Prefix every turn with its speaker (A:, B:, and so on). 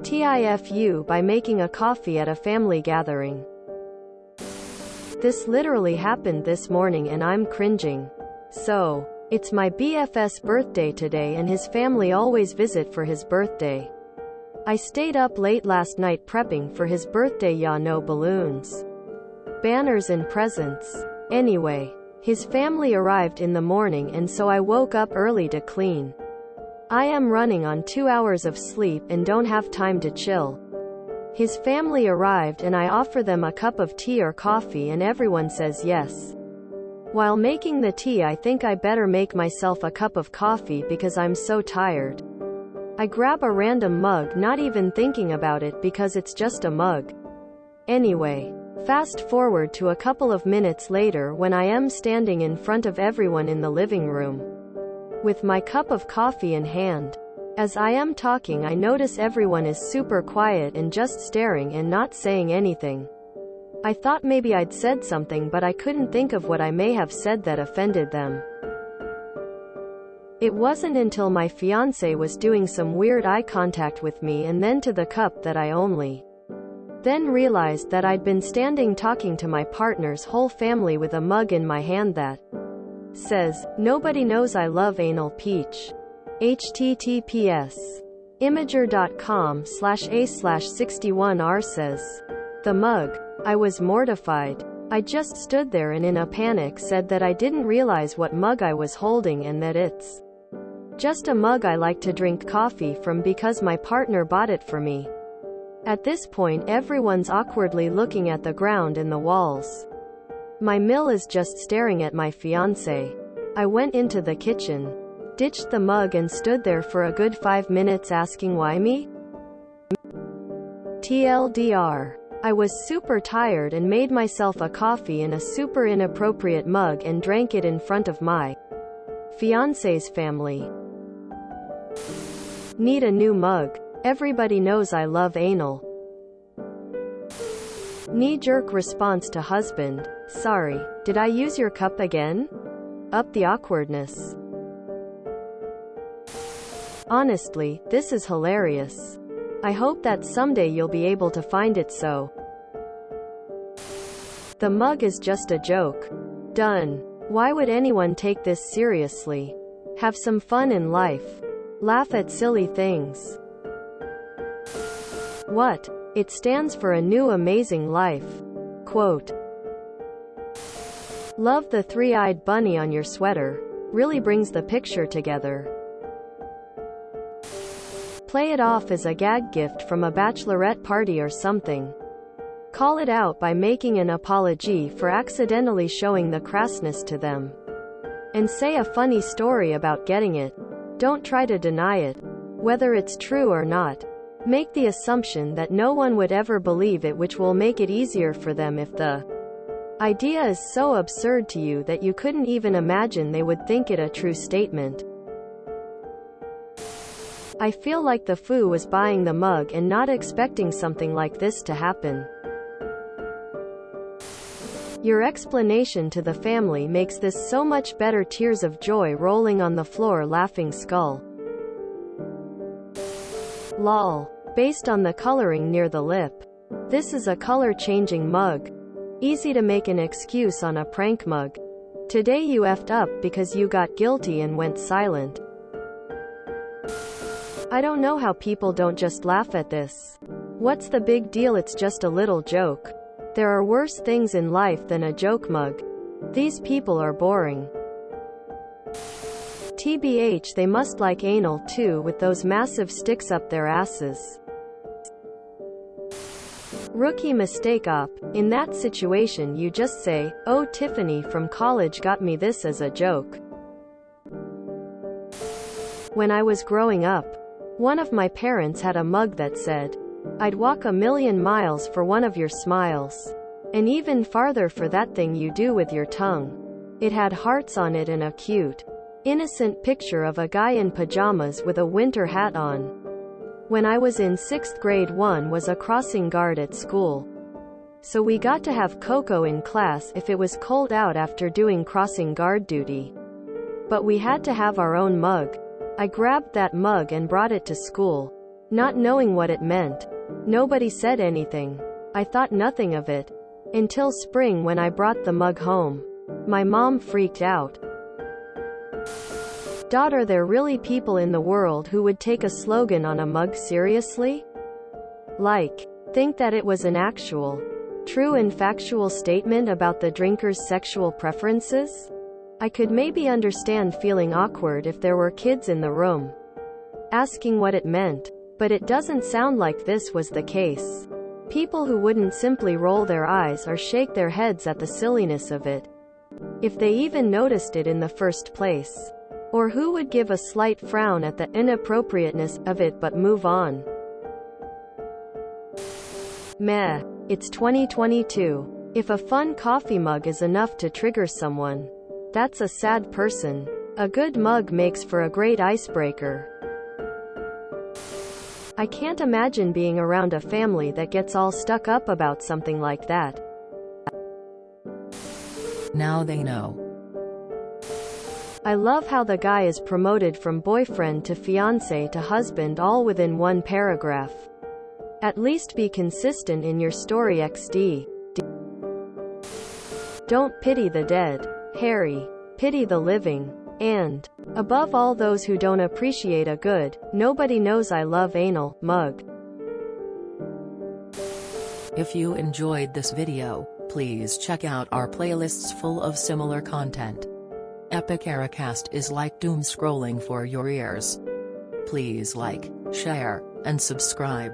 A: TIFU by making a coffee at a family gathering. This literally happened this morning and I'm cringing. So, it's my BF's birthday today and his family always visit for his birthday. I stayed up late last night prepping for his birthday, no balloons, banners and presents. Anyway, his family arrived in the morning and so I woke up early to clean. I am running on 2 hours of sleep and don't have time to chill. His family arrived and I offer them a cup of tea or coffee and everyone says yes. While making the tea, I think I better make myself a cup of coffee because I'm so tired. I grab a random mug, not even thinking about it because it's just a mug. Anyway, fast forward to a couple of minutes later when I am standing in front of everyone in the living room with my cup of coffee in hand. As I am talking, I notice everyone is super quiet and just staring and not saying anything. I thought maybe I'd said something, but I couldn't think of what I may have said that offended them. It wasn't until my fiancé was doing some weird eye contact with me and then to the cup that I only then realized that I'd been standing talking to my partner's whole family with a mug in my hand that says, "Nobody knows I love anal peach." https imager.com/a/61r says. The mug. I was mortified. I just stood there and in a panic said that I didn't realize what mug I was holding and that it's just a mug I like to drink coffee from because my partner bought it for me. At this point, everyone's awkwardly looking at the ground and the walls. My mill is just staring at my fiancé. I went into the kitchen, ditched the mug and stood there for a good 5 minutes asking why me? TLDR. I was super tired and made myself a coffee in a super inappropriate mug and drank it in front of my fiancé's family. Need a new mug. Everybody knows I love anal. Knee-jerk response to husband. Sorry, did I use your cup again? Up the awkwardness. Honestly, this is hilarious. I hope that someday you'll be able to find it so. The mug is just a joke. Done. Why would anyone take this seriously? Have some fun in life. Laugh at silly things. What? It stands for a new amazing life. Quote. Love the three-eyed bunny on your sweater. Really brings the picture together. Play it off as a gag gift from a bachelorette party or something. Call it out by making an apology for accidentally showing the crassness to them. And say a funny story about getting it. Don't try to deny it. Whether it's true or not, make the assumption that no one would ever believe it, which will make it easier for them if the idea is so absurd to you that you couldn't even imagine they would think it a true statement. I feel like the foo was buying the mug and not expecting something like this to happen. Your explanation to the family makes this so much better. Tears of joy rolling on the floor, laughing skull. Lol. Based on the coloring near the lip. This is a color-changing mug. Easy to make an excuse on a prank mug. Today you effed up because you got guilty and went silent. I don't know how people don't just laugh at this. What's the big deal? It's just a little joke. There are worse things in life than a joke mug. These people are boring. TBH, they must like anal too, with those massive sticks up their asses. Rookie mistake up. In that situation you just say, "Oh, Tiffany from college got me this as a joke." When I was growing up, one of my parents had a mug that said, "I'd walk 1,000,000 miles for one of your smiles. And even farther for that thing you do with your tongue." It had hearts on it and a cute, innocent picture of a guy in pajamas with a winter hat on. When I was in 6th grade, one was a crossing guard at school. So we got to have cocoa in class if it was cold out after doing crossing guard duty. But we had to have our own mug. I grabbed that mug and brought it to school. not knowing what it meant. Nobody said anything. I thought nothing of it. Until spring when I brought the mug home. My mom freaked out. Daughter, there really people in the world who would take a slogan on a mug seriously? Like, think that it was an actual, true and factual statement about the drinker's sexual preferences? I could maybe understand feeling awkward if there were kids in the room, asking what it meant. But it doesn't sound like this was the case. People who wouldn't simply roll their eyes or shake their heads at the silliness of it, if they even noticed it in the first place. Or who would give a slight frown at the inappropriateness of it but move on. Meh. It's 2022. If a fun coffee mug is enough to trigger someone, that's a sad person. A good mug makes for a great icebreaker. I can't imagine being around a family that gets all stuck up about something like that.
B: Now they know.
A: I love how the guy is promoted from boyfriend to fiancé to husband all within one paragraph. At least be consistent in your story XD. Don't pity the dead, Harry. Pity the living. And, above all, those who don't appreciate a good, nobody knows I love anal, mug.
B: If you enjoyed this video, please check out our playlists full of similar content. Epic Ericast is like doom scrolling for your ears. Please like, share, and subscribe.